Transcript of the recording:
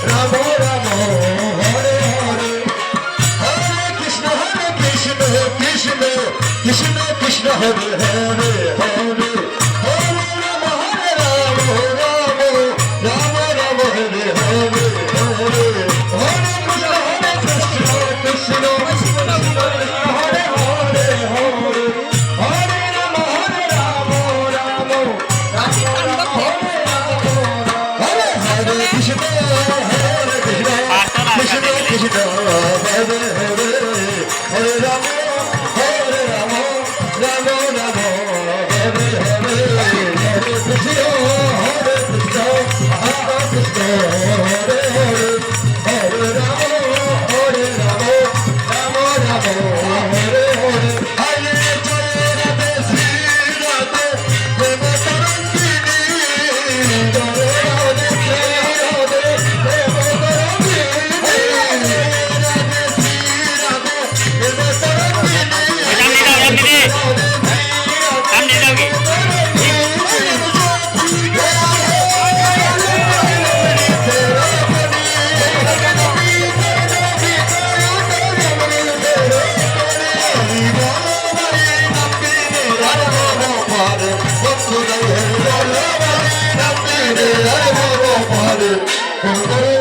Ram Ram Hare Hare Hare Krishna Krishna Krishna Krishna Hare Hare Hare Hare Ram Ram Ram Ram Hare Hare Hare Hare Krishna Krishna Krishna Hare Hare Hare Hare Ram Ram Ram Hare Hare Hare Krishna Krishna Krishna Hare Hare Hare Ram Ram Ram Ram Hare Hare Hare Krishna Krishna Hare Hare Hare Ram Ram Ram Hare Hare Hare Joy Radhe Shri Radhe Prem Tarangini Joy Radhe Shri Radhe Prem Tarangini Radhe Shri Radhe Prem Tarangini Hare